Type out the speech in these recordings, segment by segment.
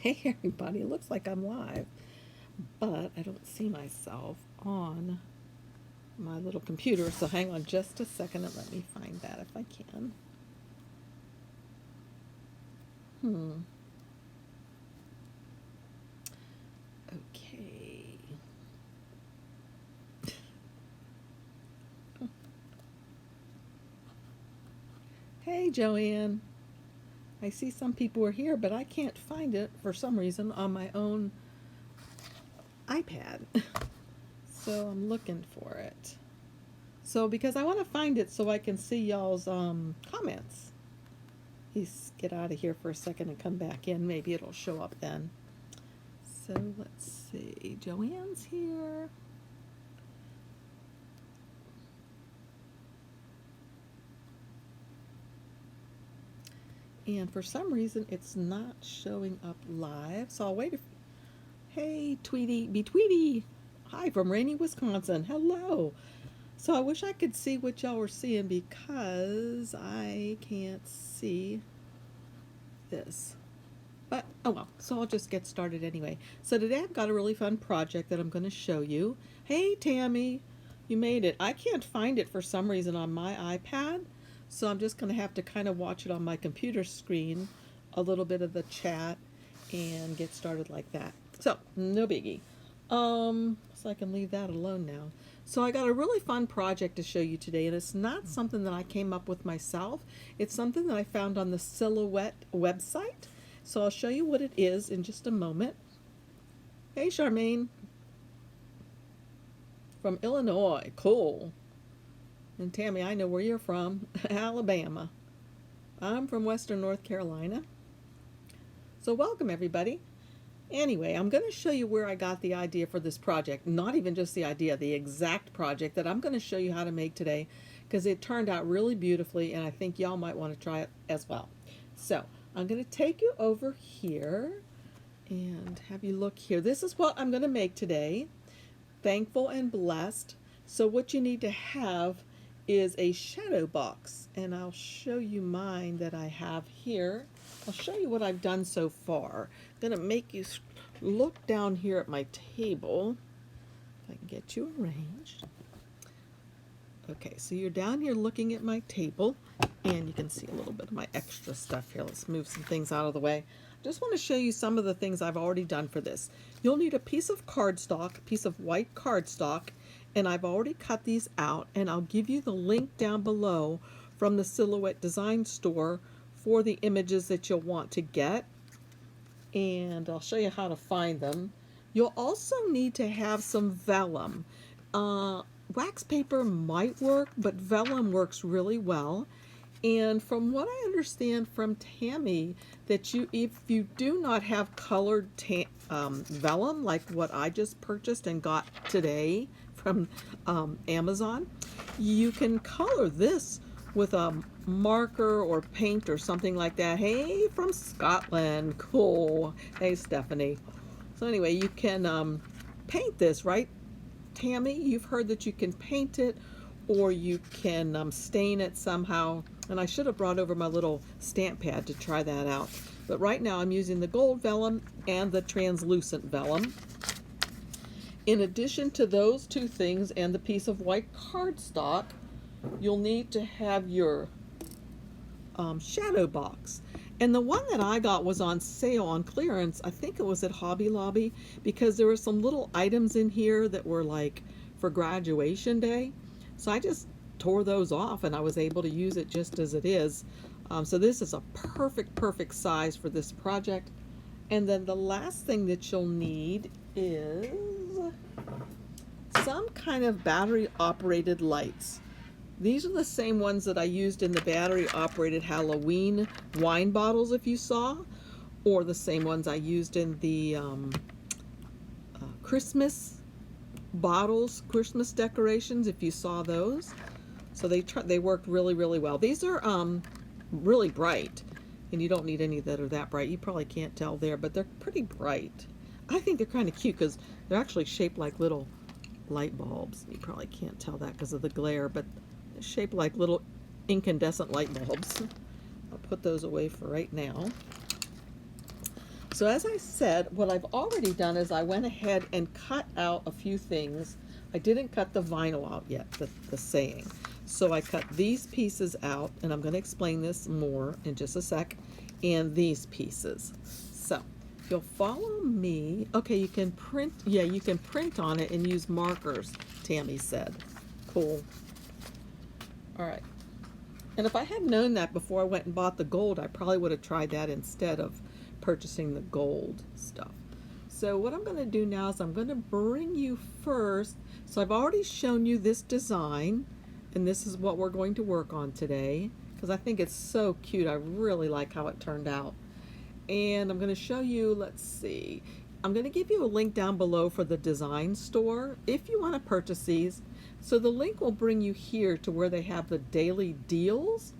Hey everybody, it looks like I'm live, but I don't see myself on my little computer, so hang on just a second and let me find that if I can. Okay. Hey Joanne, I see some people are here, but I can't find it for some reason on my own iPad. So I'm looking for it. So because I want to find it so I can see y'all's comments. Please get out of here for a second and come back in. Maybe it'll show up then. So let's see. Joanne's here. And for some reason, it's not showing up live. So I'll wait. Hey, Tweety, be Tweety. Hi from rainy Wisconsin. Hello. So I wish I could see what y'all were seeing because I can't see this. But oh well, so I'll just get started anyway. So today I've got a really fun project that I'm going to show you. Hey Tammy, you made it. I can't find it for some reason on my iPad, so I'm just going to have to kind of watch it on my computer screen, a little bit of the chat, and get started like that. So no biggie. So I can leave that alone now. So I got a really fun project to show you today, and it's not something that I came up with myself. It's something that I found on the Silhouette website. So I'll show you what it is in just a moment. Hey Charmaine from Illinois, cool. And Tammy, I know where you're from, Alabama. I'm from Western North Carolina. So welcome everybody. Anyway, I'm going to show you where I got the idea for this project. Not even just the idea, the exact project that I'm going to show you how to make today, because it turned out really beautifully and I think y'all might want to try it as well. So I'm going to take you over here and have you look here. This is what I'm going to make today. Thankful and blessed. So what you need to have is a shadow box, and I'll show you mine that I have here. I'll show you what I've done so far. I'm going to make you look down here at my table. If I can get you arranged. Okay, so you're down here looking at my table, and you can see a little bit of my extra stuff here. Let's move some things out of the way. I just want to show you some of the things I've already done for this. You'll need a piece of cardstock, a piece of white cardstock, and I've already cut these out, and I'll give you the link down below from the Silhouette Design Store for the images that you'll want to get, and I'll show you how to find them. You'll also need to have some vellum. Wax paper might work, but vellum works really well. And from what I understand from Tammy, that if you do not have colored vellum, like what I just purchased and got today from Amazon, you can color this with a marker or paint or something like that. Hey, from Scotland, cool. Hey, Stephanie. So anyway, you can paint this, right, Tammy? You've heard that you can paint it, or you can stain it somehow. And I should have brought over my little stamp pad to try that out. But right now I'm using the gold vellum and the translucent vellum. In addition to those two things and the piece of white cardstock, you'll need to have your shadow box. And the one that I got was on sale on clearance. I think it was at Hobby Lobby, because there were some little items in here that were like for graduation day. So I just tore those off and I was able to use it just as it is. So this is a perfect size for this project. And then the last thing that you'll need is some kind of battery operated lights. These are the same ones that I used in the battery operated Halloween wine bottles, if you saw, or the same ones I used in the Christmas bottles, Christmas decorations, if you saw those. So they worked really well. These are really bright, and you don't need any that are that bright. You probably can't tell there, but they're pretty bright. I think they're kind of cute because they're actually shaped like little light bulbs. You probably can't tell that because of the glare, but they're shaped like little incandescent light bulbs. I'll put those away for right now. So as I said, what I've already done is I went ahead and cut out a few things. I didn't cut the vinyl out yet, the saying. So I cut these pieces out, and I'm going to explain this more in just a sec, and these pieces. So if you'll follow me, okay, you can print, yeah, you can print on it and use markers, Tammy said. Cool. All right. And if I had known that before I went and bought the gold, I probably would have tried that instead of purchasing the gold stuff. So what I'm going to do now is I'm going to bring you first. So I've already shown you this design, and this is what we're going to work on today because I think it's so cute. I really like how it turned out. And I'm going to show you, let's see, I'm going to give you a link down below for the design store if you want to purchase these. So the link will bring you here to where they have the daily deals.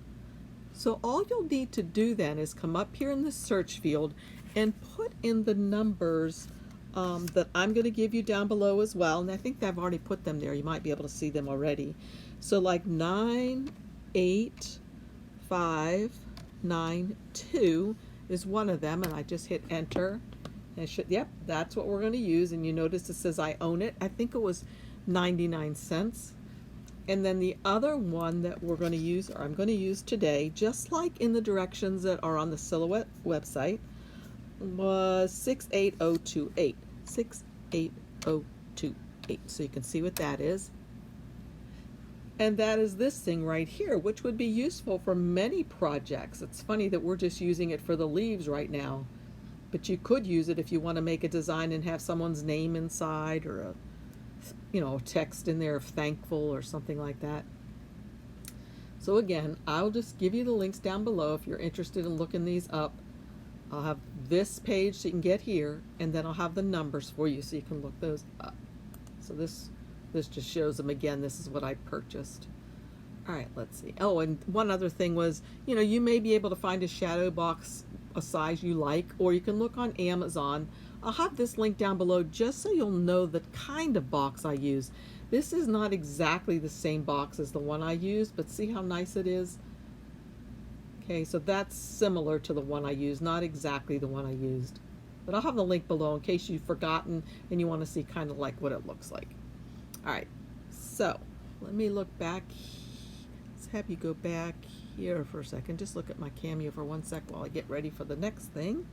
So all you'll need to do then is come up here in the search field and put in the numbers that I'm going to give you down below as well. And I think I've already put them there. You might be able to see them already. So like 98592 is one of them, and I just hit enter. And it should, yep, that's what we're going to use. And you notice it says I own it. I think it was 99 cents. And then the other one that we're going to use, or I'm going to use today, just like in the directions that are on the Silhouette website, was 68028. 68028. So you can see what that is. And that is this thing right here, which would be useful for many projects. It's funny that we're just using it for the leaves right now, but you could use it if you want to make a design and have someone's name inside, or a, you know, text in there of thankful or something like that. So again, I'll just give you the links down below if you're interested in looking these up. I'll have this page so you can get here, and then I'll have the numbers for you so you can look those up. So this just shows them again. This is what I purchased. All right, let's see. Oh, and one other thing was, you know, you may be able to find a shadow box a size you like, or you can look on Amazon. I'll have this link down below just so you'll know the kind of box I use. This is not exactly the same box as the one I used, but see how nice it is? Okay, so that's similar to the one I used, not exactly the one I used. But I'll have the link below in case you've forgotten and you want to see kind of like what it looks like. All right, so let me look back. Let's have you go back here for a second. Just look at my Cameo for 1 sec while I get ready for the next thing.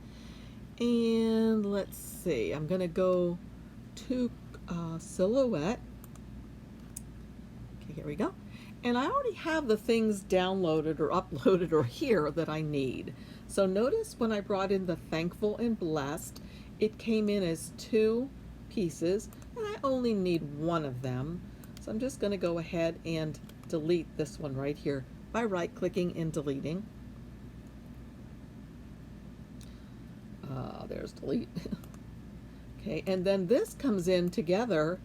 And let's see, I'm going to go to Silhouette. Okay, here we go. And I already have the things downloaded or uploaded or here that I need. So notice when I brought in the Thankful and Blessed, it came in as 2 pieces, and I only need 1 of them. So I'm just going to go ahead and delete this one right here by right-clicking and deleting. There's delete. Okay, and then this comes in together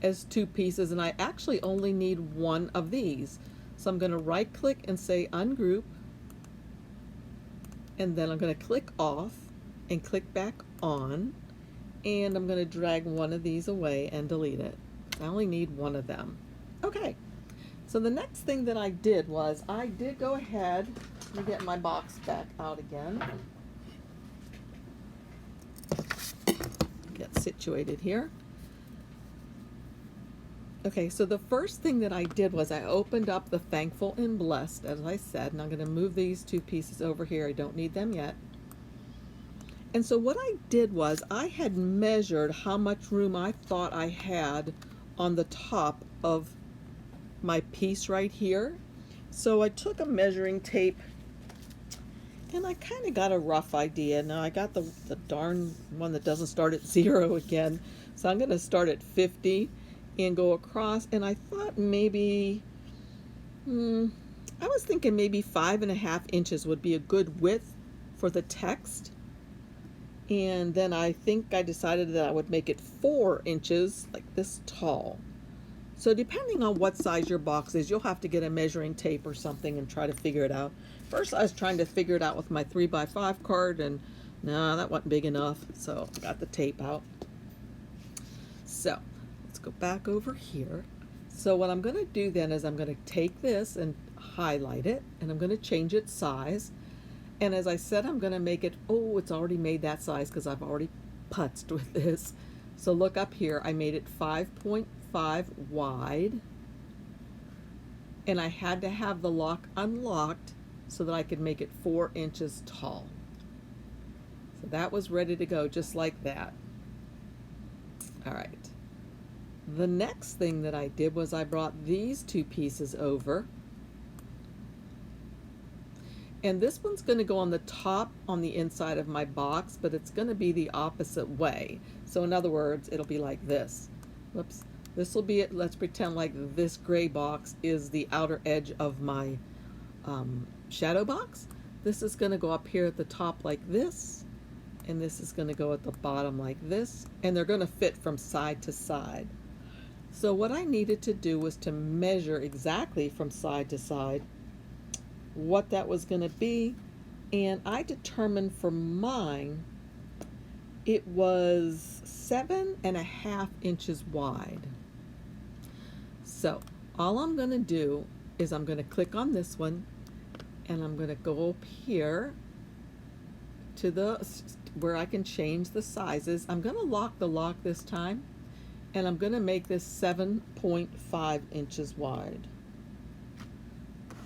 as 2 pieces, and I actually only need 1 of these. So I'm going to right-click and say ungroup, and then I'm going to click off and click back on, and I'm going to drag 1 of these away and delete it. I only need 1 of them. Okay, so the next thing that I did was I did go ahead, let me get my box back out again. Get situated here. Okay, so the first thing that I did was I opened up the Thankful and Blessed, as I said, and I'm going to move these 2 pieces over here. I don't need them yet. And so what I did was I had measured how much room I thought I had on the top of my piece right here. So I took a measuring tape, and I kind of got a rough idea. Now I got the darn one that doesn't start at 0 again. So I'm going to start at 50 and go across. And I thought maybe, I was thinking maybe 5.5 inches would be a good width for the text. And then I think I decided that I would make it 4 inches, like this tall. So depending on what size your box is, you'll have to get a measuring tape or something and try to figure it out. First, I was trying to figure it out with my 3x5 card, and no, that wasn't big enough, so I got the tape out. So let's go back over here. So what I'm going to do then is I'm going to take this and highlight it, and I'm going to change its size. And as I said, I'm going to make it, oh, it's already made that size because I've already putzed with this. So look up here, I made it 5.5 wide. And I had to have the lock unlocked so that I could make it 4 inches tall. So that was ready to go just like that. All right. The next thing that I did was I brought these two pieces over. And this one's going to go on the top on the inside of my box, but it's going to be the opposite way. So in other words, it'll be like this. Whoops. This will be it. Let's pretend like this gray box is the outer edge of my shadow box. This is going to go up here at the top like this, and this is going to go at the bottom like this, and they're going to fit from side to side. So what I needed to do was to measure exactly from side to side what that was going to be, and I determined for mine it was 7.5 inches wide. So all I'm going to do is I'm going to click on this one, and I'm going to go up here to the where I can change the sizes. I'm going to lock the lock this time, and I'm going to make this 7.5 inches wide.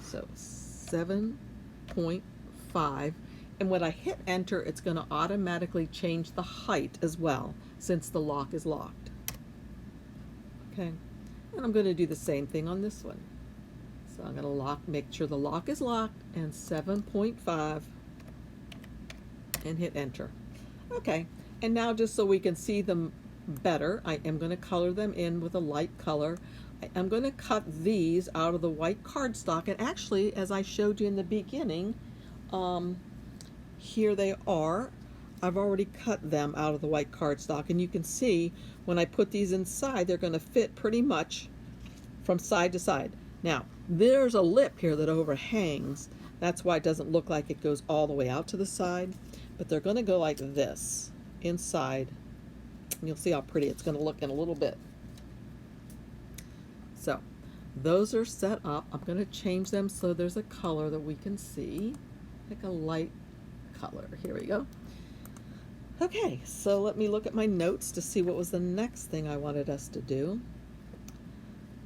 So 7.5, and when I hit enter, it's going to automatically change the height as well since the lock is locked. Okay, and I'm going to do the same thing on this one. So I'm going to make sure the lock is locked, and 7.5, and hit enter. Okay, and now just so we can see them better, I am going to color them in with a light color. I'm going to cut these out of the white cardstock, and actually, as I showed you in the beginning, here they are. I've already cut them out of the white cardstock, and you can see when I put these inside, they're going to fit pretty much from side to side. Now, there's a lip here that overhangs. That's why it doesn't look like it goes all the way out to the side, but they're going to go like this inside, and you'll see how pretty it's going to look in a little bit. So those are set up. I'm going to change them so there's a color that we can see, like a light color. Here we go. Okay, so let me look at my notes to see what was the next thing I wanted us to do.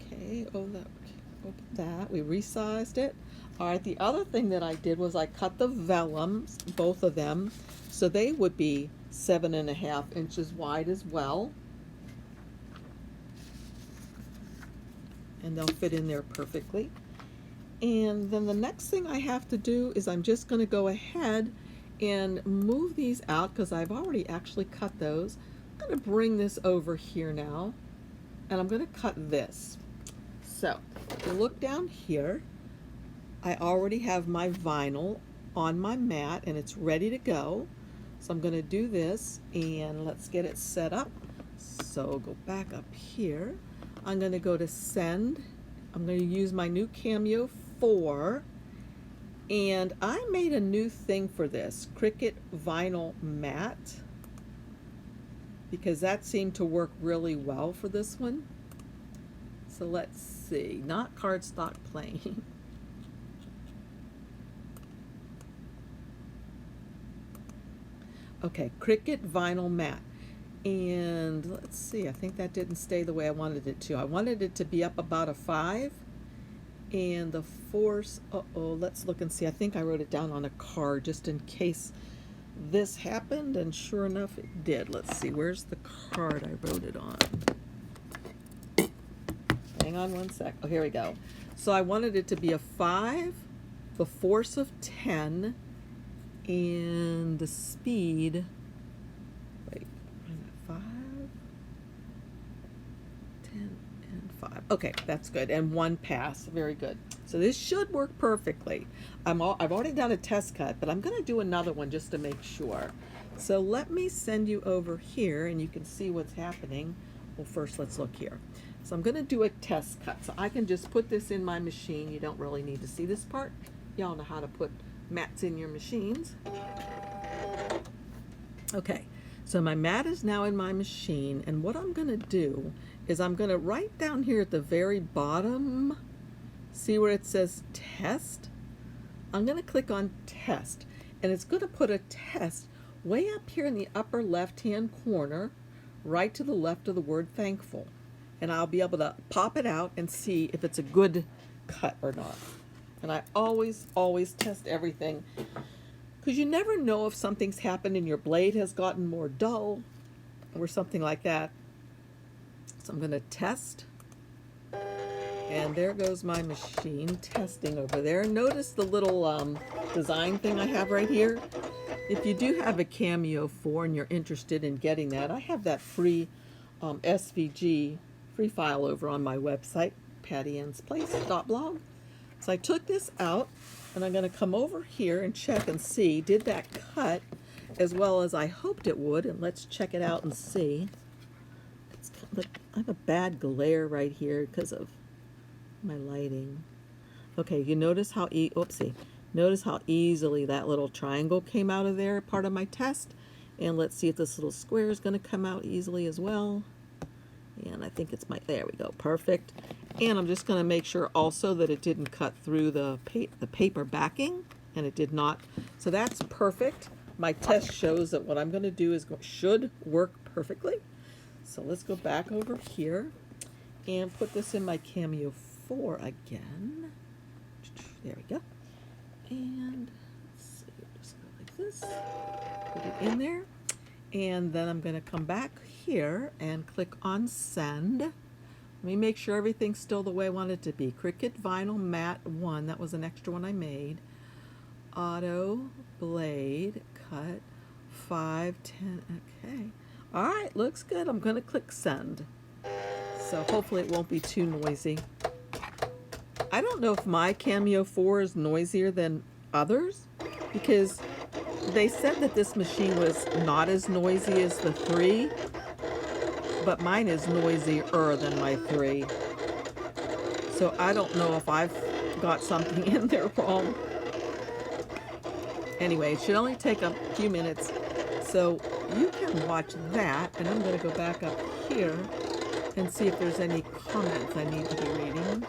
Okay, open that. We resized it. All right, the other thing that I did was I cut the vellums, both of them, so they would be 7.5 inches wide as well. And they'll fit in there perfectly. And then the next thing I have to do is I'm just going to go ahead and move these out because I've already actually cut those. I'm going to bring this over here now, and I'm going to cut this. So if you look down here, I already have my vinyl on my mat and it's ready to go. So I'm going to do this, and let's get it set up. So go back up here. I'm going to go to send. I'm going to use my new Cameo 4, and I made a new thing for this, Cricut vinyl mat, because that seemed to work really well for this one. So let's see, not cardstock plain. Okay, Cricut vinyl mat. And let's see, I think that didn't stay the way I wanted it to. I wanted it to be up about a 5. And the force, let's look and see. I think I wrote it down on a card just in case this happened, and sure enough it did. Let's see, where's the card I wrote it on? Hang on one sec. Oh, here we go. So I wanted it to be a 5, the force of 10, and the speed, wait, I'm at 5, 10, and 5. Okay, that's good. And 1 pass. Very good. So this should work perfectly. I've already done a test cut, but I'm going to do another one just to make sure. So let me send you over here, and you can see what's happening. Well, first let's look here. So I'm going to do a test cut. So I can just put this in my machine. You don't really need to see this part. Y'all know how to put mats in your machines. Okay, so my mat is now in my machine, and what I'm going to do is I'm going to write down here at the very bottom, see where it says test? I'm going to click on test, and it's going to put a test way up here in the upper left-hand corner, right to the left of the word thankful. And I'll be able to pop it out and see if it's a good cut or not. And I always test everything, because you never know if something's happened and your blade has gotten more dull or something like that. So I'm going to test. And there goes my machine testing over there. Notice the little design thing I have right here. If you do have a Cameo 4 and you're interested in getting that, I have that free SVG free file over on my website, PattyAnnesPlace.blog. So I took this out, and I'm going to come over here and check and see, did that cut as well as I hoped it would? And let's check it out and see. It's kind of, I have a bad glare right here because of my lighting. Okay, you notice how notice how easily that little triangle came out of there, part of my test. And let's see if this little square is going to come out easily as well. And I think it's there we go, perfect. And I'm just going to make sure also that it didn't cut through the paper backing, and it did not. So that's perfect. My test shows that what I'm going to do is should work perfectly. So let's go back over here and put this in my Cameo 4 again. There we go. And let's see, just go like this. Put it in there. And then I'm going to come back here and click on Send. Let me make sure everything's still the way I want it to be. Cricut Vinyl Matte 1, that was an extra one I made. Auto, Blade, Cut, 5, 10, okay. All right, looks good. I'm going to click Send. So hopefully it won't be too noisy. I don't know if my Cameo 4 is noisier than others, because they said that this machine was not as noisy as the 3, but mine is noisier than my 3. So I don't know if I've got something in there wrong. Anyway, it should only take a few minutes, so you can watch that, and I'm going to go back up here and see if there's any comments I need to be reading.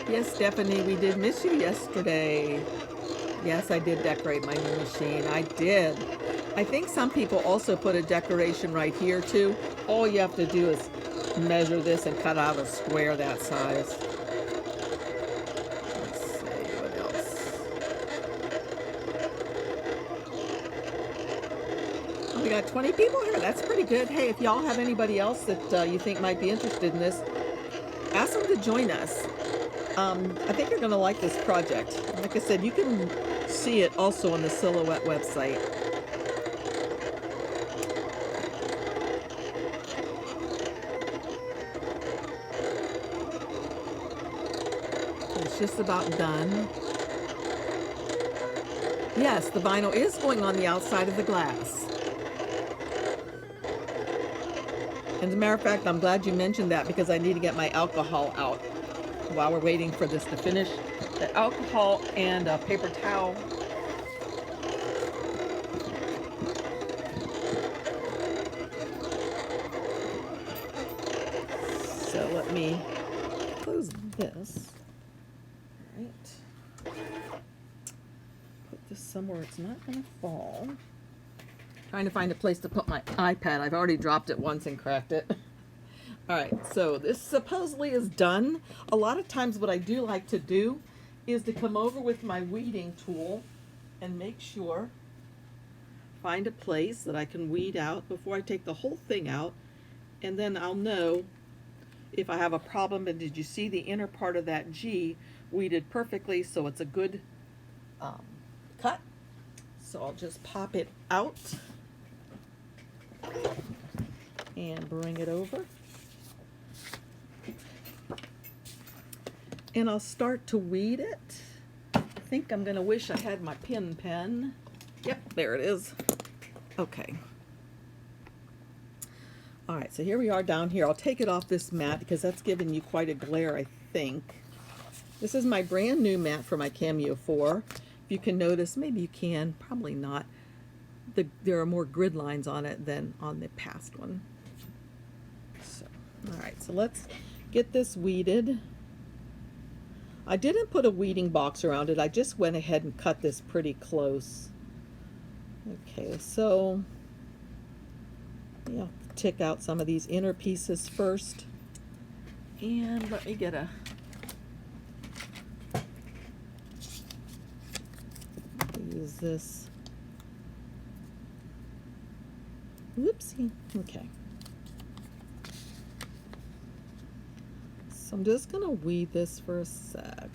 Yes, Stephanie, we did miss you yesterday. Yes, I did decorate my new machine. I did. I think some people also put a decoration right here too. All you have to do is measure this and cut out a square that size. Let's see, what else? Oh, we got 20 people here. That's pretty good. Hey, if y'all have anybody else that you think might be interested in this, ask them to join us. I think you're going to like this project. Like I said, you can see it also on the Silhouette website. It's just about done. Yes, the vinyl is going on the outside of the glass. And as a matter of fact, I'm glad you mentioned that, because I need to get my alcohol out while we're waiting for this to finish. The alcohol and a paper towel. So let me close this. All right. Put this somewhere it's not going to fall. Trying to find a place to put my iPad. I've already dropped it once and cracked it. All right, so this supposedly is done. A lot of times what I do like to do is to come over with my weeding tool and make sure, find a place that I can weed out before I take the whole thing out, and then I'll know if I have a problem. And did you see the inner part of that G weeded perfectly, so it's a good cut. So I'll just pop it out and bring it over. And I'll start to weed it. I think I'm going to wish I had my pen. Yep, there it is. Okay. All right, so here we are down here. I'll take it off this mat because that's giving you quite a glare, I think. This is my brand new mat for my Cameo 4. If you can notice, maybe you can, probably not. there are more grid lines on it than on the past one. So, all right, so let's get this weeded. I didn't put a weeding box around it. I just went ahead and cut this pretty close. Okay, so yeah, tick out some of these inner pieces first. And let me get a use this. Whoopsie. Okay. So I'm just going to weed this for a sec.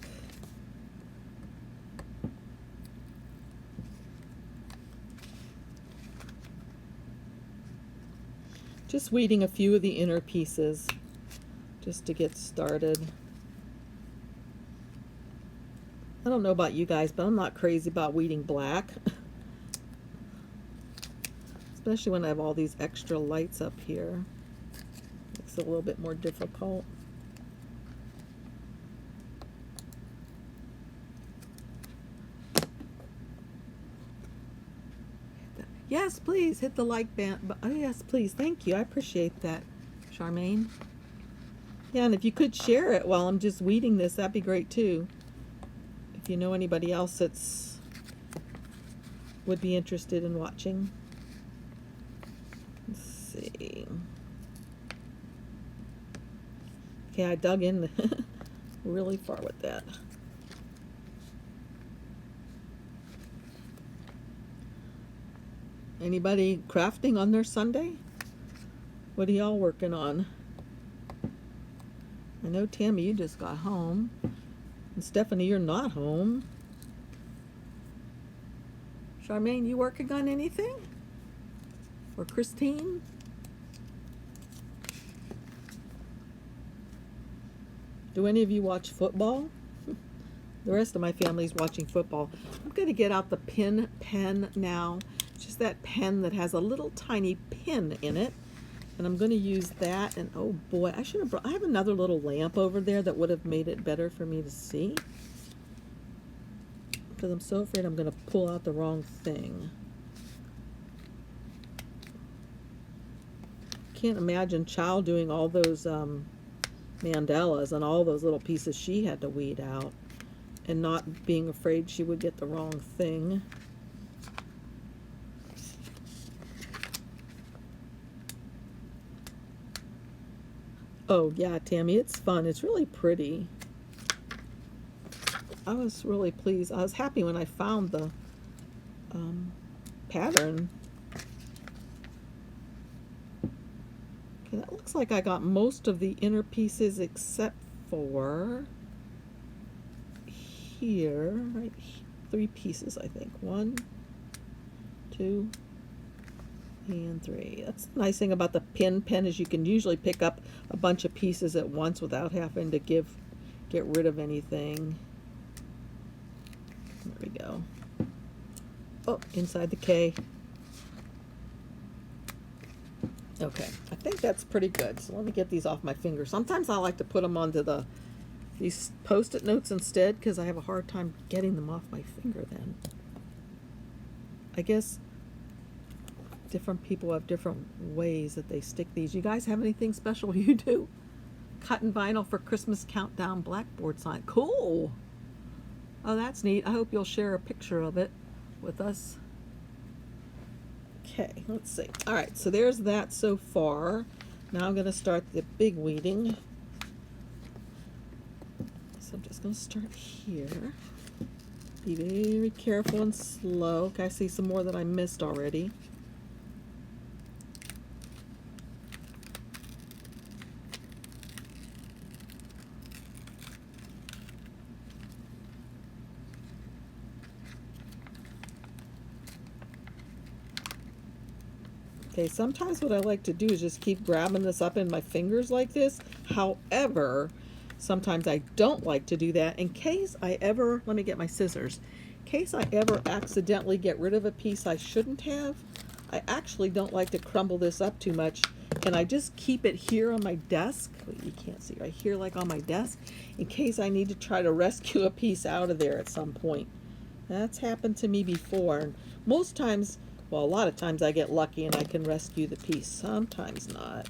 Just weeding a few of the inner pieces just to get started. I don't know about you guys, but I'm not crazy about weeding black. Especially when I have all these extra lights up here. Makes it a little bit more difficult. Yes, please hit the like button. Oh, yes, please. Thank you. I appreciate that, Charmaine. Yeah, and if you could share it while I'm just weeding this, that'd be great too. If you know anybody else that's would be interested in watching. Let's see. Okay, I dug in really far with that. Anybody crafting on their Sunday? What are y'all working on? I know, Tammy, you just got home. And Stephanie, you're not home. Charmaine, you working on anything? Or Christine? Do any of you watch football? The rest of my family's watching football. I'm going to get out the pen now. It's just that pen that has a little tiny pin in it. And I'm going to use that. And oh boy, I should have brought, I have another little lamp over there that would have made it better for me to see. Because I'm so afraid I'm going to pull out the wrong thing. Can't imagine Child doing all those mandalas and all those little pieces she had to weed out. And not being afraid she would get the wrong thing. Oh yeah, Tammy, it's fun. It's really pretty. I was really pleased. I was happy when I found the pattern. Okay, that looks like I got most of the inner pieces except for here, right? 3 pieces, I think. 1, 2, and 3. That's the nice thing about the pen is you can usually pick up a bunch of pieces at once without having to get rid of anything. There we go. Oh, inside the K. Okay, I think that's pretty good. So let me get these off my fingers. Sometimes I like to put them onto these Post-it notes instead because I have a hard time getting them off my finger then. I guess different people have different ways that they stick these. You guys have anything special you do? Cotton vinyl for Christmas countdown blackboard sign. Cool. Oh, that's neat. I hope you'll share a picture of it with us. Okay, let's see. All right, so there's that so far. Now I'm going to start the big weeding. So I'm just going to start here. Be very careful and slow. Okay, I see some more that I missed already. Okay, sometimes what I like to do is just keep grabbing this up in my fingers like this. However, sometimes I don't like to do that in case I ever, let me get my scissors, in case I ever accidentally get rid of a piece I shouldn't have. I actually don't like to crumble this up too much, and I just keep it here on my desk. You can't see right here, like on my desk, in case I need to try to rescue a piece out of there at some point. That's happened to me before. And most times Well, a lot of times I get lucky and I can rescue the piece, sometimes not.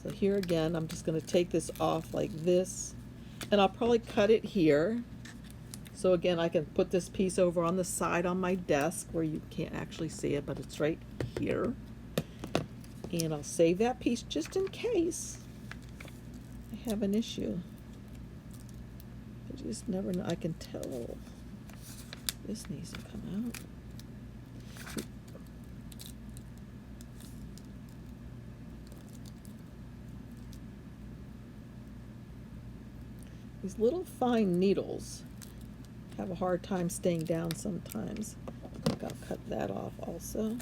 So here again, I'm just going to take this off like this, and I'll probably cut it here. So again, I can put this piece over on the side on my desk where you can't actually see it, but it's right here. And I'll save that piece just in case I have an issue. I just never know. I can tell this needs to come out. These little fine needles have a hard time staying down sometimes. I think I'll cut that off also.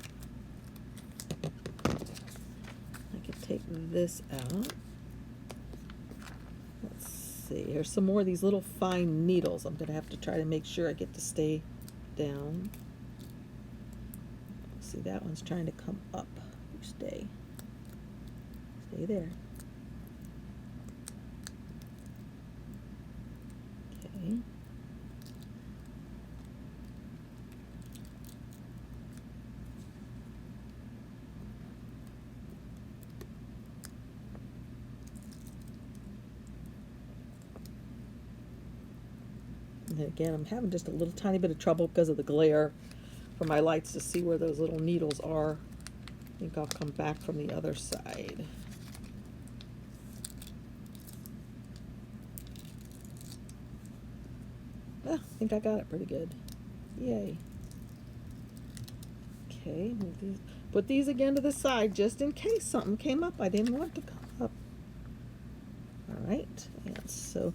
I can take this out. Let's see, there's some more of these little fine needles. I'm going to have to try to make sure I get to stay down. See, that one's trying to come up. You stay. Stay there. Okay. And again, I'm having just a little tiny bit of trouble because of the glare from my lights to see where those little needles are. I think I'll come back from the other side. I think I got it pretty good. Yay. Okay, put these again to the side just in case something came up I didn't want to come up. All right, and so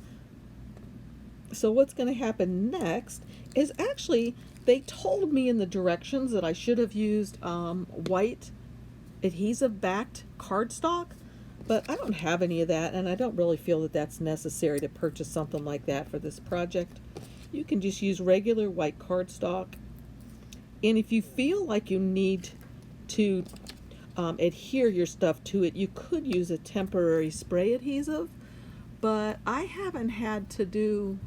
what's going to happen next is actually they told me in the directions that I should have used white adhesive backed cardstock, but I don't have any of that, and I don't really feel that that's necessary to purchase something like that for this project. You can just use regular white cardstock, and if you feel like you need to adhere your stuff to it, you could use a temporary spray adhesive, but I haven't had to do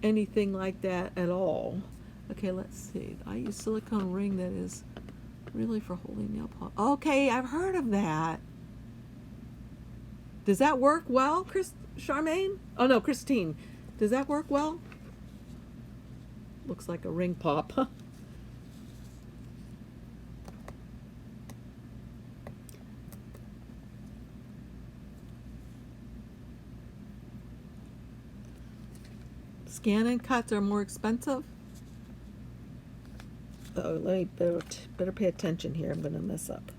anything like that at all. Okay, let's see. I use silicone ring that is really for holding nail polish. Okay, I've heard of that. Does that work well, Charmaine? Oh no, Christine. Does that work well? Looks like a ring pop. Scan and cuts are more expensive. Oh, let me better pay attention here. I'm going to mess up.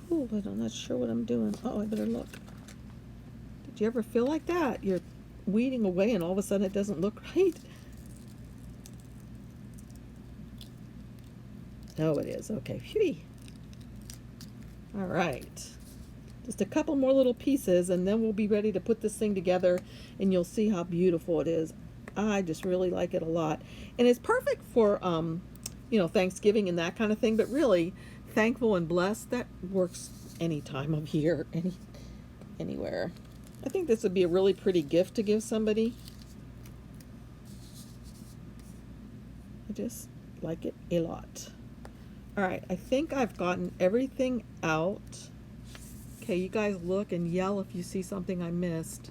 Oh, but I'm not sure what I'm doing. Oh, I better look. Did you ever feel like that? You're weeding away and all of a sudden it doesn't look right? Oh, it is. Okay. Phew. All right. Just a couple more little pieces and then we'll be ready to put this thing together and you'll see how beautiful it is. I just really like it a lot. And it's perfect for, you know, Thanksgiving and that kind of thing, but really thankful and blessed, that works any time of year, anywhere. I think this would be a really pretty gift to give somebody. I just like it a lot. All right, I think I've gotten everything out. Okay, you guys look and yell if you see something I missed.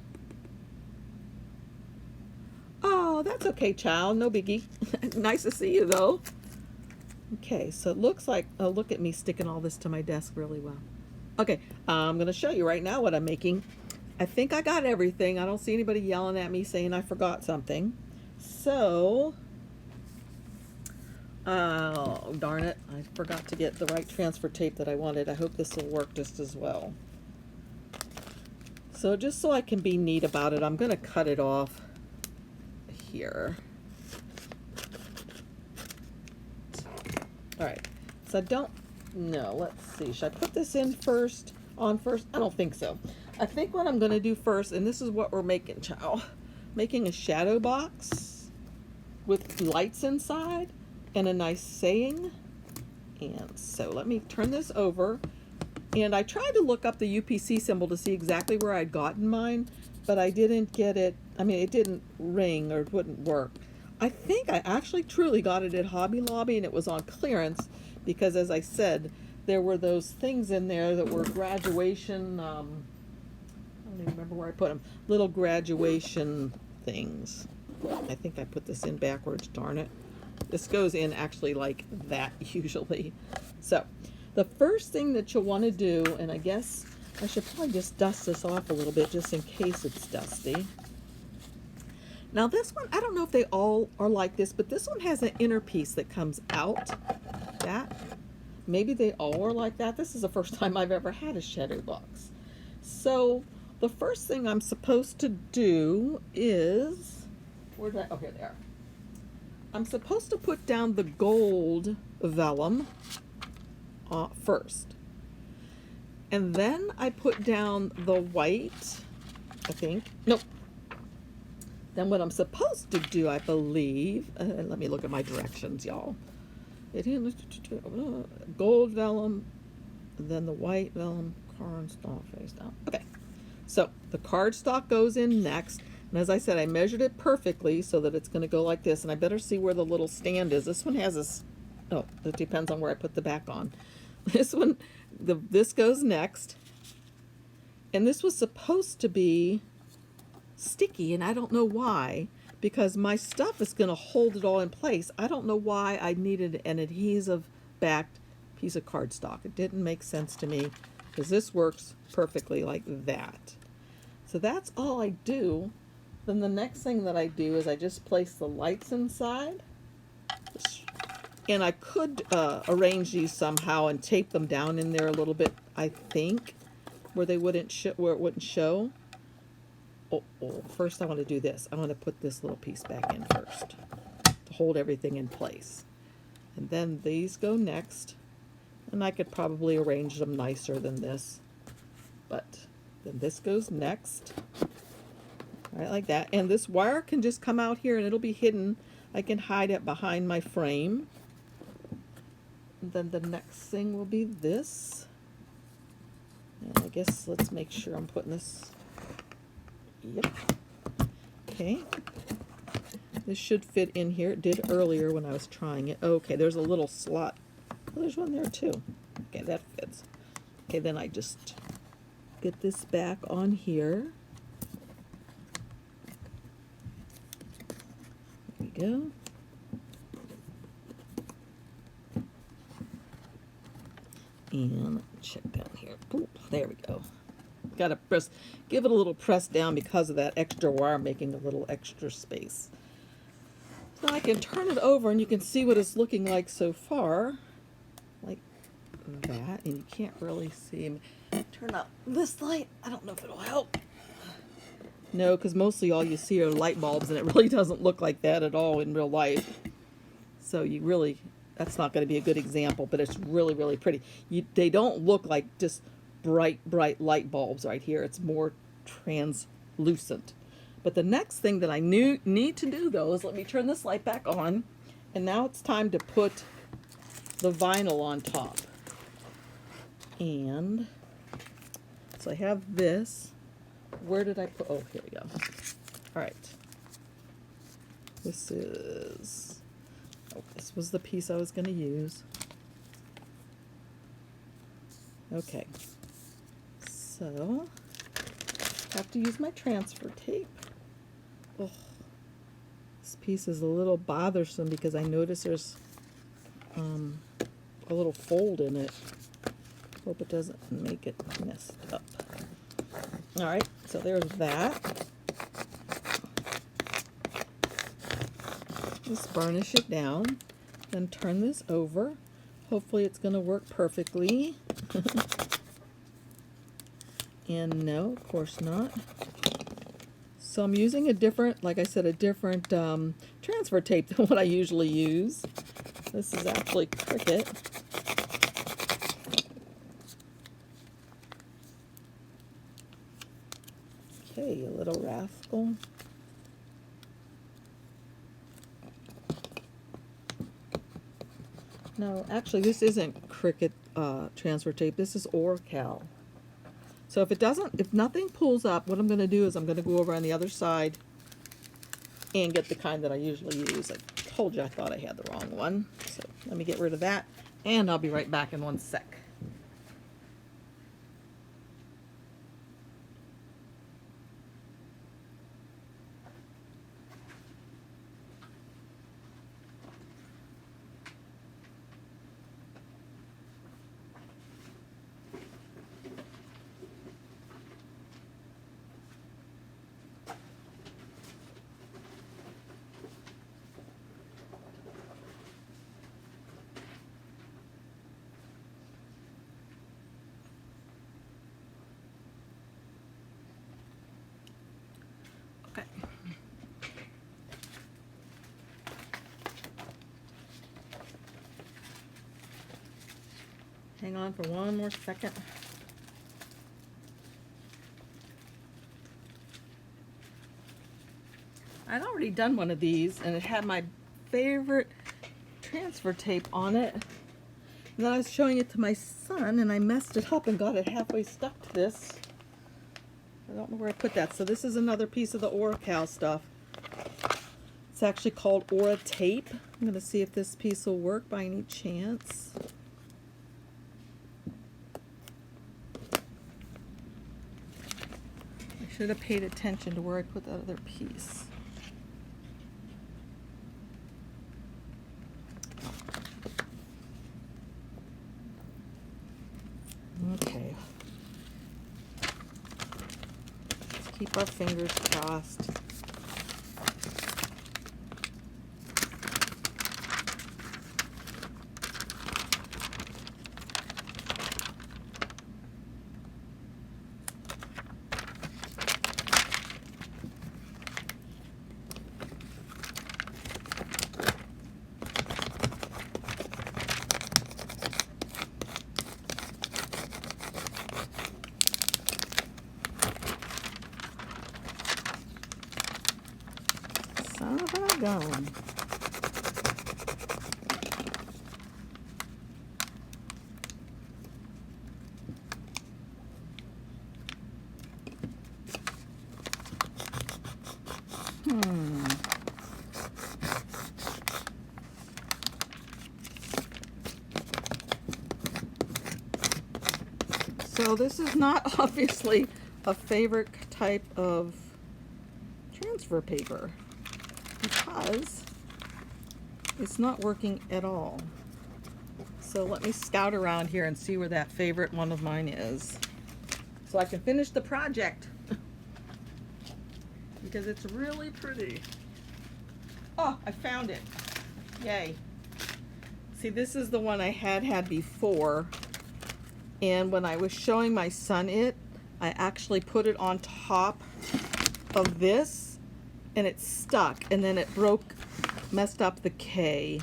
Oh, that's okay, child. No biggie. Nice to see you, though. Okay, so it looks like, oh, look at me sticking all this to my desk really well. Okay, I'm going to show you right now what I'm making. I think I got everything. I don't see anybody yelling at me saying I forgot something. So, oh, darn it. I forgot to get the right transfer tape that I wanted. I hope this will work just as well. So just so I can be neat about it, I'm going to cut it off here. All right, so I don't know. Let's see. Should I put this in first? On first? I don't think so. I think what I'm going to do first, and this is what we're making, child. Making a shadow box with lights inside and a nice saying. And so let me turn this over. And I tried to look up the UPC symbol to see exactly where I'd gotten mine, but I didn't get it. I mean, it didn't ring or it wouldn't work. I think I actually truly got it at Hobby Lobby, and it was on clearance because, as I said, there were those things in there that were graduation, I don't even remember where I put them, little graduation things. I think I put this in backwards, darn it. This goes in actually like that usually. So the first thing that you'll want to do, and I guess I should probably just dust this off a little bit just in case it's dusty. Now this one, I don't know if they all are like this, but this one has an inner piece that comes out. That. Maybe they all are like that. This is the first time I've ever had a shadow box. So the first thing I'm supposed to do is, where did I, oh, here they are. I'm supposed to put down the gold vellum first. And then I put down the white, I think. Nope. Then what I'm supposed to do, I believe, let me look at my directions, y'all. Gold vellum, then the white vellum, cardstock face down. Okay, so the cardstock goes in next. And as I said, I measured it perfectly so that it's going to go like this. And I better see where the little stand is. This one has this, oh, it depends on where I put the back on. This one, this goes next. And this was supposed to be sticky, and I don't know why, because my stuff is going to hold it all in place. I don't know why I needed an adhesive backed piece of cardstock. It didn't make sense to me because this works perfectly like that. So that's all I do. Then the next thing that I do is I just place the lights inside, and I could arrange these somehow and tape them down in there a little bit, I think, where they wouldn't where it wouldn't show. Oh, first I want to do this. I want to put this little piece back in first to hold everything in place. And then these go next. And I could probably arrange them nicer than this. But then this goes next. Right, like that. And this wire can just come out here and it'll be hidden. I can hide it behind my frame. And then the next thing will be this. And I guess let's make sure I'm putting this. Yep. Okay. This should fit in here. It did earlier when I was trying it. Okay, there's a little slot. Oh, there's one there too. Okay, that fits. Okay, then I just get this back on here. There we go. And check down here. Ooh, there we go. Got to press, give it a little press down because of that extra wire making a little extra space. So I can turn it over and you can see what it's looking like so far. Like that. And you can't really see. Turn up this light. I don't know if it'll help. No, because mostly all you see are light bulbs and it really doesn't look like that at all in real life. So you really, that's not going to be a good example, but it's really, really pretty. They don't look like just bright light bulbs right here. It's more translucent. But the next thing that I need to do though is let me turn this light back on, and now it's time to put the vinyl on top. And so I have this. Where did I put, oh, here we go. All right. This is, oh, this was the piece I was going to use. Okay. So, I have to use my transfer tape. Oh, this piece is a little bothersome because I notice there's a little fold in it. Hope it doesn't make it messed up. All right, so there's that. Just burnish it down, then turn this over. Hopefully it's going to work perfectly. And no, of course not. So I'm using a different, like I said, a different transfer tape than what I usually use. This is actually Cricket. Okay, you little rascal. No, actually this isn't Cricket transfer tape. This is Orcal. So if nothing pulls up, what I'm going to do is I'm going to go over on the other side and get the kind that I usually use. I told you I thought I had the wrong one. So let me get rid of that, and I'll be right back in one sec. Okay. Hang on for one more second. I'd already done one of these, and it had my favorite transfer tape on it. And then I was showing it to my son, and I messed it up and got it halfway stuck to this. I don't know where I put that. So this is another piece of the Oracal stuff. It's actually called Aura Tape. I'm going to see if this piece will work by any chance. I should have paid attention to where I put that other piece. Okay. Let's keep our fingers crossed. Son of a gun. So this is not obviously a favorite type of transfer paper because it's not working at all. So let me scout around here and see where that favorite one of mine is so I can finish the project because it's really pretty. Oh, I found it. Yay. See, this is the one I had before, and when I was showing my son it, I actually put it on top of this and it stuck, and then it messed up the K.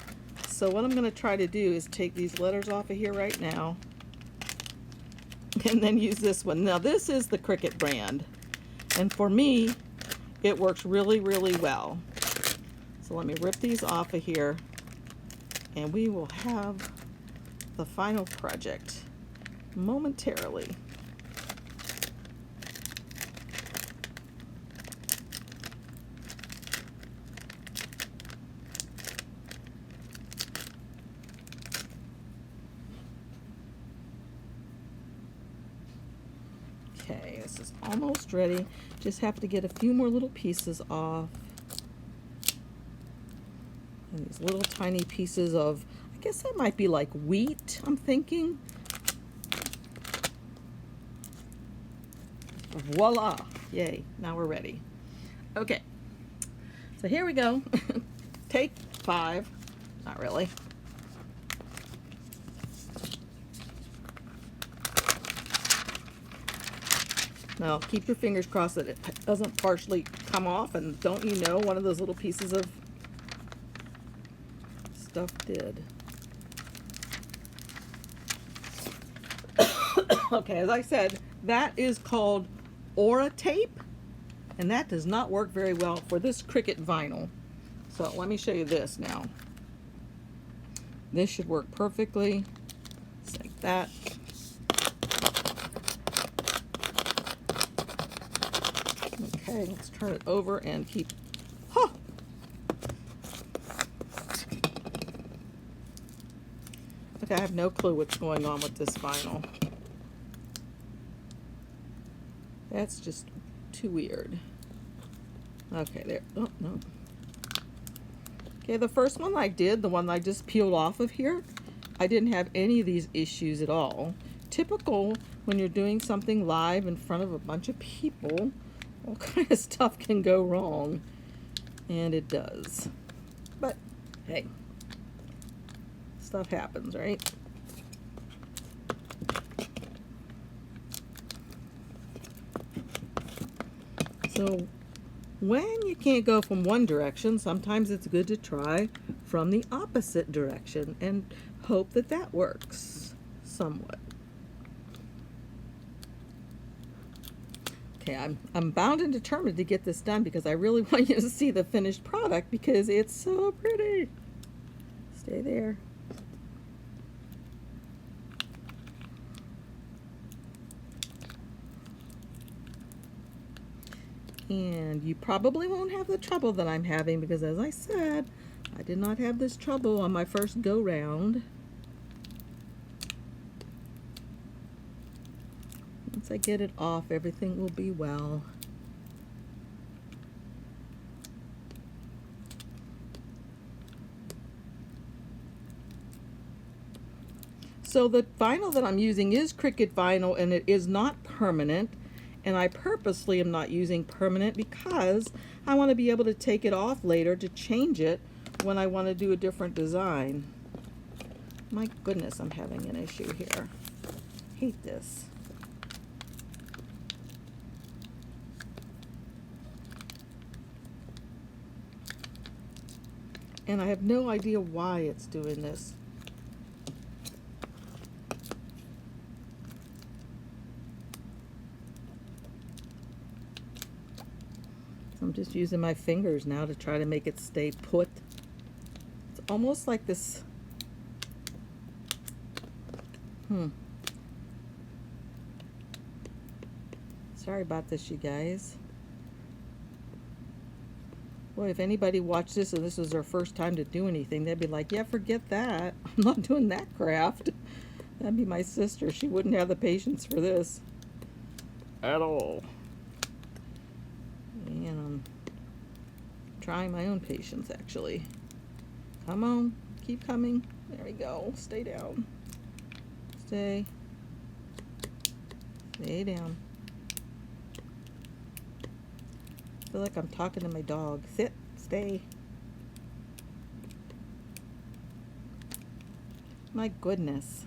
So what I'm going to try to do is take these letters off of here right now and then use this one. Now this is the Cricut brand, and for me it works really, really well. So let me rip these off of here and we will have the final project momentarily. Okay, this is almost ready. Just have to get a few more little pieces off. And these little tiny pieces of, I guess that might be like wheat, I'm thinking. Voila! Yay, now we're ready. Okay, so here we go. Take 5. Not really. Now keep your fingers crossed that it doesn't partially come off, and don't you know, one of those little pieces of stuff did. Okay, as I said, that is called Aura Tape, and that does not work very well for this Cricut vinyl. So let me show you this now. This should work perfectly, just like that. Okay, let's turn it over and keep, huh! Okay, I have no clue what's going on with this vinyl. That's just too weird. Okay, there, oh, no. Okay, the first one I did, the one I just peeled off of here, I didn't have any of these issues at all. Typical when you're doing something live in front of a bunch of people, all kind of stuff can go wrong, and it does. But hey, stuff happens, right? So when you can't go from one direction, sometimes it's good to try from the opposite direction and hope that that works somewhat. Okay, I'm bound and determined to get this done because I really want you to see the finished product because it's so pretty. Stay there. And you probably won't have the trouble that I'm having because, as I said, I did not have this trouble on my first go round. Once I get it off, everything will be well. So the vinyl that I'm using is Cricut vinyl, and it is not permanent. And I purposely am not using permanent because I want to be able to take it off later to change it when I want to do a different design. My goodness, I'm having an issue here. Hate this. And I have no idea why it's doing this. I'm just using my fingers now to try to make it stay put. It's almost like this. Sorry about this, you guys. Boy, if anybody watched this and this was their first time to do anything, they'd be like, yeah, forget that. I'm not doing that craft. That'd be my sister. She wouldn't have the patience for this at all. And I'm trying my own patience, actually. Come on, keep coming. There we go. Stay down. Stay down. I feel like I'm talking to my dog. Sit, stay. My goodness.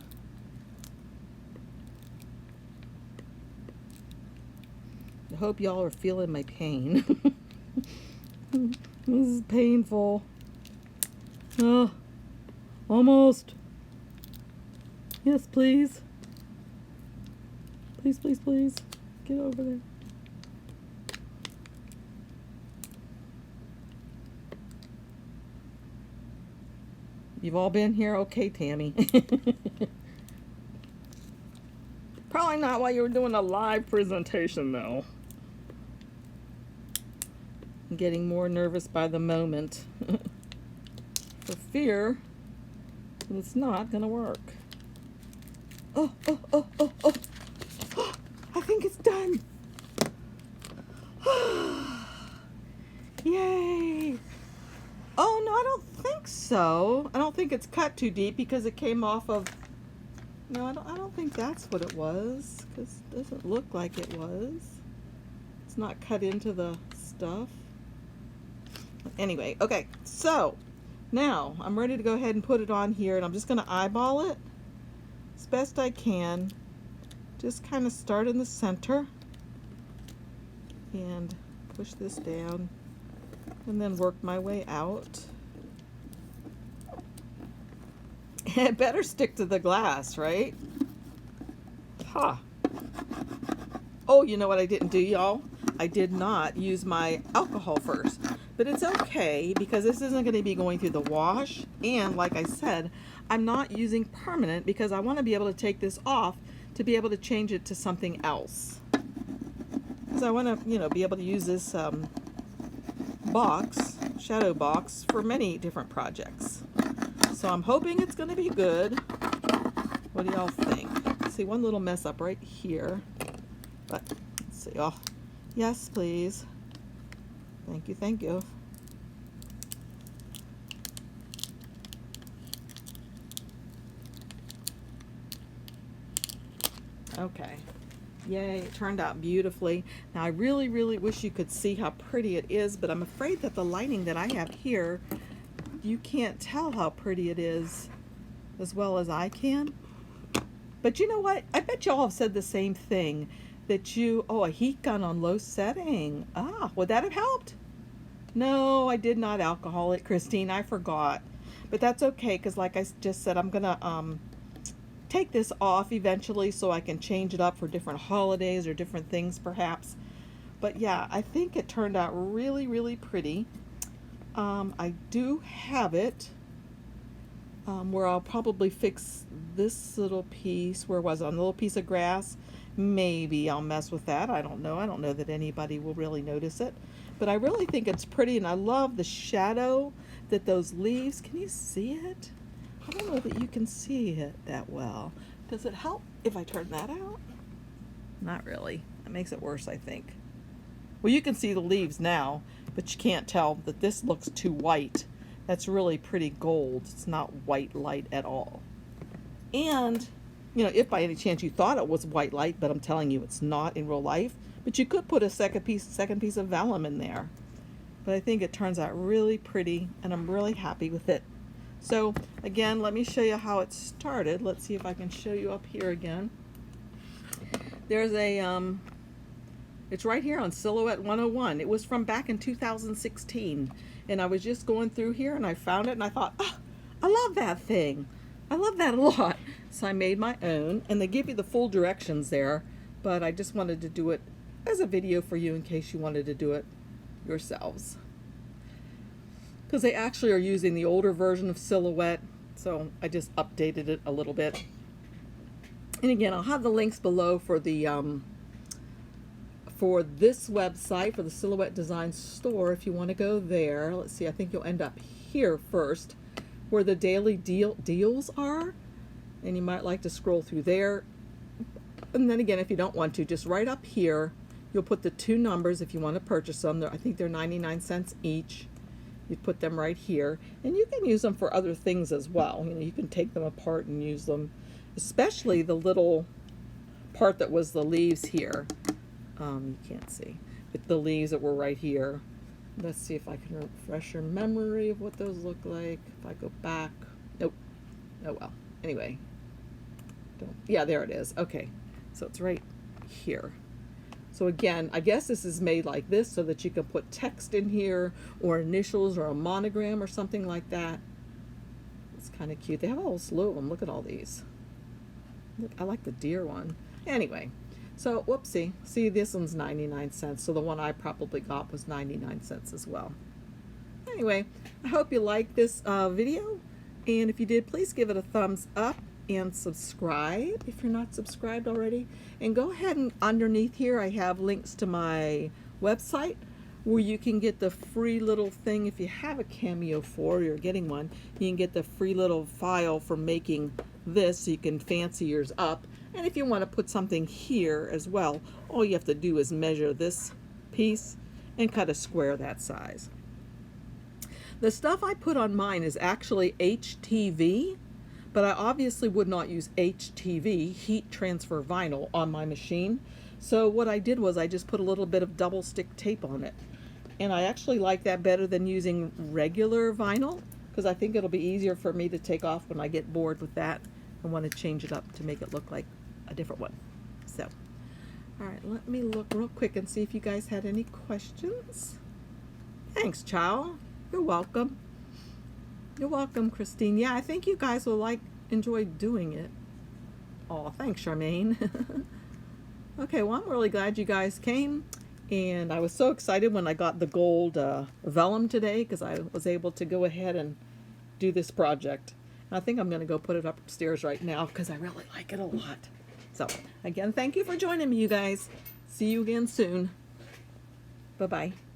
I hope y'all are feeling my pain. This is painful. Oh, almost. Yes, please. Please, please, please. Get over there. You've all been here? Okay, Tammy. Probably not while you were doing a live presentation, though. I'm getting more nervous by the moment. For fear that it's not gonna work. Oh, oh, oh, oh, oh. I think it's done. Yay. Oh, no, I don't think so. I don't think it's cut too deep because it came off of... No, I don't think that's what it was, because it doesn't look like it was. It's not cut into the stuff. Anyway, okay, so now I'm ready to go ahead and put it on here, and I'm just going to eyeball it as best I can. Just kind of start in the center and push this down and then work my way out. It better stick to the glass, right? Huh. Oh, you know what I didn't do, y'all? I did not use my alcohol first. But it's okay because this isn't going to be going through the wash. And like I said, I'm not using permanent because I want to be able to take this off to be able to change it to something else. because I want to, you know, be able to use this shadow box, for many different projects. So I'm hoping it's going to be good. What do y'all think? See, one little mess up right here. But let's see. Oh, yes, please. Thank you, thank you. Okay. Yay, it turned out beautifully. Now I really, really wish you could see how pretty it is, but I'm afraid that the lighting that I have here, you can't tell how pretty it is as well as I can. But you know what? I bet y'all have said the same thing, that a heat gun on low setting. Ah, would that have helped? No, I did not alcohol it, Christine. I forgot. But that's okay, because like I just said, I'm going to take this off eventually so I can change it up for different holidays or different things perhaps. But yeah, I think it turned out really, really pretty. I do have it where I'll probably fix this little piece. Where was it? On a little piece of grass. Maybe I'll mess with that. I don't know. I don't know that anybody will really notice it. But I really think it's pretty, and I love the shadow that those leaves, can you see it? I don't know that you can see it that well. Does it help if I turn that out? Not really. That makes it worse, I think. Well, you can see the leaves now, but you can't tell that this looks too white. That's really pretty gold. It's not white light at all. And, you know, if by any chance you thought it was white light, but I'm telling you it's not in real life, but you could put a second piece of vellum in there. But I think it turns out really pretty, and I'm really happy with it. So again, let me show you how it started. Let's see if I can show you up here again. There's a, it's right here on Silhouette 101. It was from back in 2016. And I was just going through here and I found it and I thought, oh, I love that thing. I love that a lot. So I made my own, and they give you the full directions there, but I just wanted to do it as a video for you in case you wanted to do it yourselves. Because they actually are using the older version of Silhouette, so I just updated it a little bit. And again, I'll have the links below for the for this website, for the Silhouette Design Store, if you want to go there. Let's see, I think you'll end up here first, where the daily deals are, and you might like to scroll through there. And then again, if you don't want to, just right up here, you'll put the two numbers if you want to purchase them. I think they're 99 cents each. You put them right here, and you can use them for other things as well. You know, you can take them apart and use them, especially the little part that was the leaves here. You can't see, but the leaves that were right here. Let's see if I can refresh your memory of what those look like. If I go back, nope. Oh well. Anyway, yeah, there it is. Okay, so it's right here. So again, I guess this is made like this so that you can put text in here, or initials, or a monogram, or something like that. It's kind of cute. They have a whole slew of them. Look at all these. Look, I like the deer one. Anyway, so whoopsie. See, this one's 99 cents. So the one I probably got was 99 cents as well. Anyway, I hope you liked this video. And if you did, please give it a thumbs up. And subscribe if you're not subscribed already. And go ahead, and underneath here I have links to my website where you can get the free little thing. If you have a Cameo 4 or you're getting one, you can get the free little file for making this so you can fancy yours up. And if you want to put something here as well, all you have to do is measure this piece and cut a square that size. The stuff I put on mine is actually HTV, but I obviously would not use HTV, heat transfer vinyl, on my machine. So what I did was I just put a little bit of double stick tape on it. And I actually like that better than using regular vinyl, because I think it'll be easier for me to take off when I get bored with that and want to change it up to make it look like a different one. So, all right, let me look real quick and see if you guys had any questions. Thanks, Chow. You're welcome. You're welcome, Christine. Yeah, I think you guys will enjoy doing it. Oh, thanks, Charmaine. Okay, well, I'm really glad you guys came. And I was so excited when I got the gold vellum today, because I was able to go ahead and do this project. I think I'm going to go put it upstairs right now because I really like it a lot. So, again, thank you for joining me, you guys. See you again soon. Bye-bye.